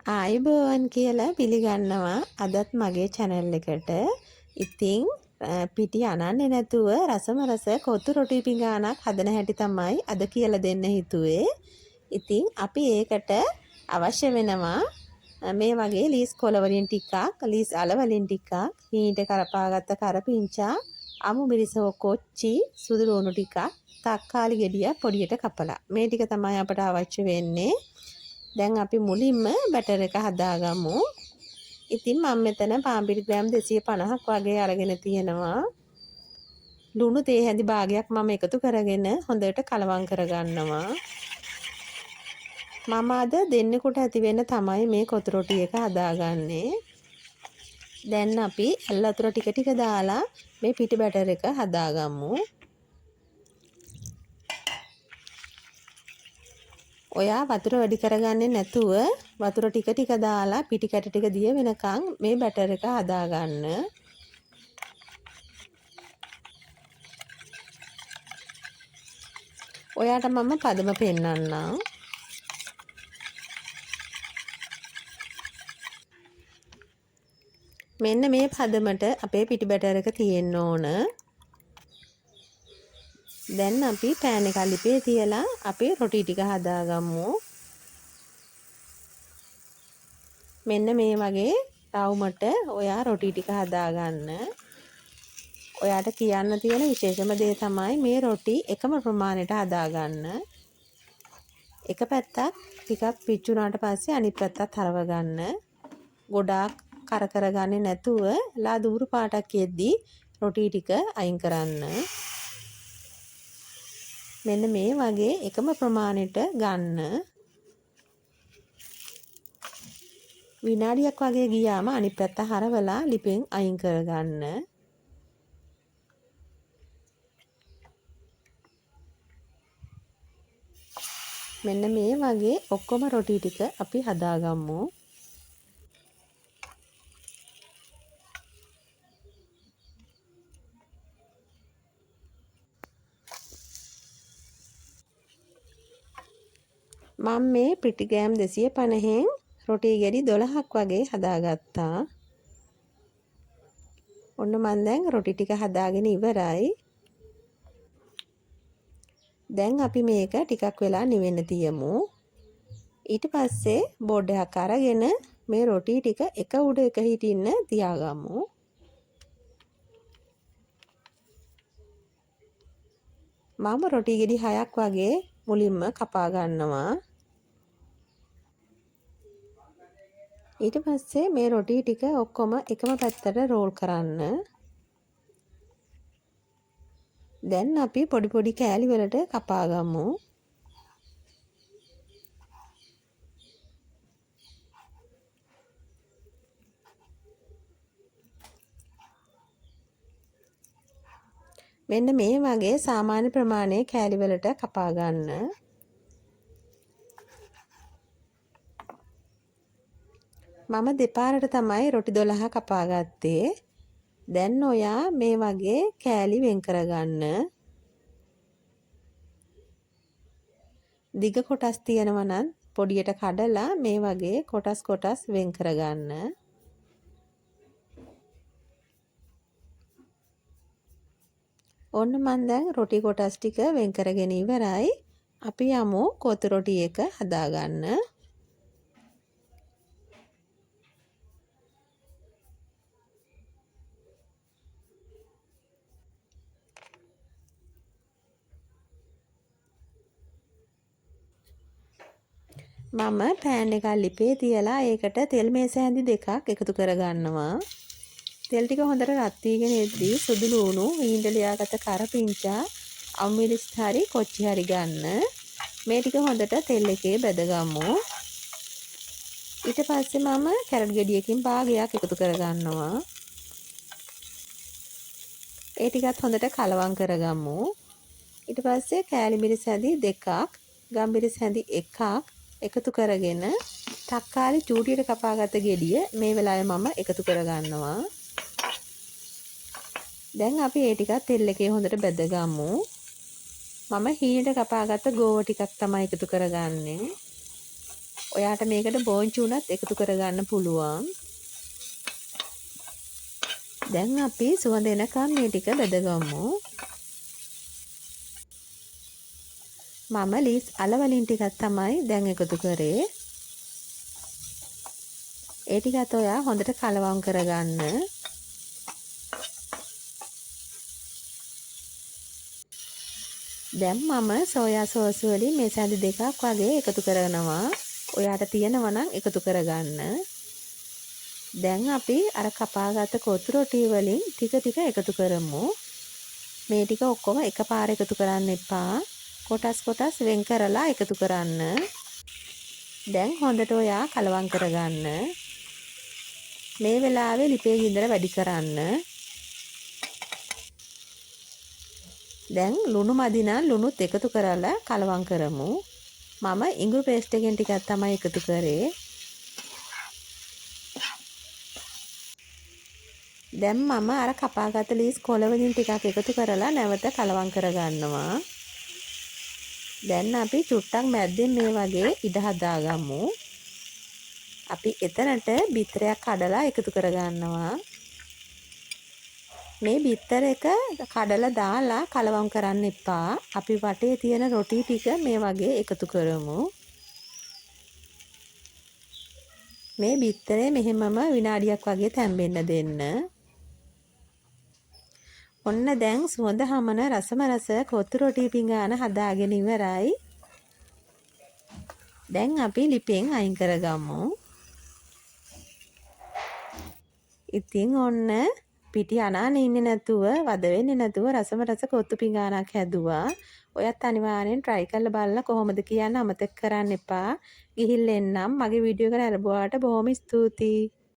ආයුබෝවන් කියලා පිළිගන්නවා අදත් මගේ channel එකට. ඉතින් පිටි අනන්නේ නැතුව රසම රස කොත්තු රොටි පිඟානක් හදන හැටි තමයි අද කියලා දෙන්න හිතුවේ. ඉතින් අපි ඒකට අවශ්‍ය වෙනවා මේ වගේ ලීස් කොළ වලින් ටිකක්, ලීස් අල වලින් ටිකක්, හීනට කරපාගත්ත කරපිංචා, අමු මිරිස කොච්චි, සුදු ලුණු ටිකක්, තක්කාලි ගෙඩියක් පොඩියට කපලා. මේ ටික තමයි අපට අවශ්‍ය වෙන්නේ. දැන් අපි මුලින්ම බැටර් එක හදාගමු. ඉතින් මම මෙතන පාන්පිටි ග්‍රෑම් 250ක් වගේ අරගෙන තියෙනවා. ලුණු තේ හැඳි භාගයක් මම එකතු කරගෙන හොඳට කලවම් කරගන්නවා. මම අද දෙන්නෙකුට ඇති වෙන්න තමයි මේ කොතු රොටි එක හදාගන්නේ. දැන් අපි ඇල් වතුර ටික ටික දාලා මේ පිටි බැටර් එක හදාගමු. ඔයා වතුර වැඩි කරගන්නේ නැතුව වතුර ටික ටික දාලා පිටි කැට ටික දිය වෙනකන් මේ බැටර් එක හදාගන්න. ඔයාට මම පදම පෙන්නන්නම්. මෙන්න මේ පදමට අපේ පිටි බැටර් එක තියෙන්න ඕන. දැන් අපි පෑන් එක ලිපේ තියලා අපි රොටි ටික හදාගමු. මෙන්න මේ වගේ රවුමට ඔයා රොටි ටික හදාගන්න. ඔයාට කියන්න තියෙන විශේෂම දේ තමයි මේ රොටි එකම ප්‍රමාණයට හදාගන්න. එක පැත්තක් ටිකක් පිච්චුනාට පස්සේ අනිත් පැත්තත් හරව ගන්න. ගොඩාක් කර කරගන්නේ නැතුව ලා දුඹුරු පාටක් එද්දී රොටි ටික අයින් කරන්න. මෙන්න මේ වගේ එකම ප්‍රමාණයට ගන්න. විනාඩියක් වගේ ගියාම අනිත් පැත්ත හරවලා ලිපෙන් අයින් කරගන්න. මෙන්න මේ වගේ ඔක්කොම රොටි ටික අපි හදාගමු. මම මේ පිටි ග්‍රෑම් 250න් රොටි ගෙඩි 12ක් වගේ හදාගත්තා. ඔන්න මම දැන් රොටි ටික හදාගෙන ඉවරයි. දැන් අපි මේක ටිකක් වෙලා නිවෙන්න තියමු. ඊට පස්සේ බෝඩ් එකක් අරගෙන මේ රොටි ටික එක උඩ එක හිටින්න තියාගමු. මම රොටි ගෙඩි 6ක් වගේ මුලින්ම කපා ගන්නවා. ඊට පස්සේ මේ රොටි ටික ඔක්කොම එකම පැත්තට රෝල් කරන්න. දැන් අපි පොඩි පොඩි කෑලි වලට කපා ගමු. මෙන්න මේ වගේ සාමාන්‍ය ප්‍රමාණයේ කෑලි වලට කපා ගන්න. මම දෙපාරට තමයි රොටි 12 කපා ගත්තේ. දැන් ඔයා මේ වගේ කෑලි වෙන් කරගන්න. දිග කොටස් තියෙනවා නම් පොඩියට කඩලා මේ වගේ කොටස් වෙන් කරගන්න. ඔන්න මම දැන් රොටි කොටස් ටික වෙන් කරගෙන ඉවරයි. අපි යමු කොතු රොටි එක හදාගන්න. මම පෑන් එකක් ලිපේ තියලා ඒකට තෙල් මේස හැඳි දෙකක් එකතු කරගන්නවා. තෙල් ටික හොඳට රත් වීගෙන එද්දී සුදු ලුණු, හීනට ලියාගත්ත කරපිංචා, අමු මිරිස් හරි කොච්චි හරි ගන්න. මේ ටික හොඳට තෙල් එකේ බැදගමු. ඊට පස්සේ මම කැරට් ගෙඩියකින් භාගයක් එකතු කරගන්නවා. ඒ ටිකත් හොඳට කලවම් කරගමු. ඊට පස්සේ කෑලි මිරිස් හැඳි දෙකක්, ගම් මිරිස් හැඳි එකක් එකතු කරගෙන තක්කාලි චූටියට කපාගත්ත ගෙඩිය මේ වෙලාවේ මම එකතු කරගන්නවා. දැන් අපි ඒ ටිකත් තෙල් එකේ හොඳට බැදගමු. මම හීනට කපාගත්ත ගෝව ටිකක් තමයි එකතු කරගන්නේ. ඔයාට මේකට බෝංචි උනත් එකතු කරගන්න පුළුවන්. දැන් අපි සුවඳ එනකම් මේ ටික බෙදගමු. මම ලීස් අල වලින් ටිකක් තමයි දැන් එකතු කරේ. ඒ ටිකත් ඔයා හොඳට කලවම් කරගන්න. දැන් මම සෝයා සෝස් වලින් මේ සැලි දෙකක් වගේ එකතු කරනවා. ඔයාට තියෙනවා නම් එකතු කරගන්න. දැන් අපි අර කපාගත්ත කොත්තු රොටි වලින් ටික ටික එකතු කරමු. මේ ටික ඔක්කොම එකපාර එකතු කරන්න එපා. කොටස් වෙන් කරලා එකතු කරන්න. දැන් හොඳට ඔයා කලවම් කරගන්න. මේ වෙලාවේ ලිපේ ගින්දර වැඩි කරන්න. දැන් ලුණු මදි නම් ලුණුත් එකතු කරලා කලවම් කරමු. මම ඉඟුරු පේස්ට් එකෙන් ටිකක් තමයි එකතු කරේ. දැන් මම අර කපාගත්ත ලීස් කොළ වලින් ටිකක් එකතු කරලා නැවත කලවම් කරගන්නවා. දැන් අපි චුට්ටක් මැද්දෙන් මේ වගේ ඉඩ හදාගමු. අපි එතනට බිත්තරයක් කඩලා එකතු කරගන්නවා. මේ බිත්තර එක කඩලා දාලා කලවම් කරන්න එපා. අපි වටේ තියෙන රොටි ටික මේ වගේ එකතු කරමු. මේ බිත්තරේ මෙහෙමම විනාඩියක් වගේ තැම්බෙන්න දෙන්න. ඔන්න දැන් සුවඳ හමන රසම රස කොත්තු රොටි පිඟාන හදාගෙන ඉවරයි. දැන් අපි ලිපෙන් අයින් කරගමු. ඉතින් ඔන්න පිටි අනානේ ඉන්නේ නැතුව වද වෙන්නේ නැතුව රසම රස කොත්තු පිඟානක් හැදුවා. ඔයත් අනිවාර්යෙන් try කරලා බලලා කොහොමද කියන්න අමතක කරන්න එපා. ගිහිල්ලා එන්නම්. මගේ වීඩියෝ එක නරඹුවාට බොහොම ස්තුතියි.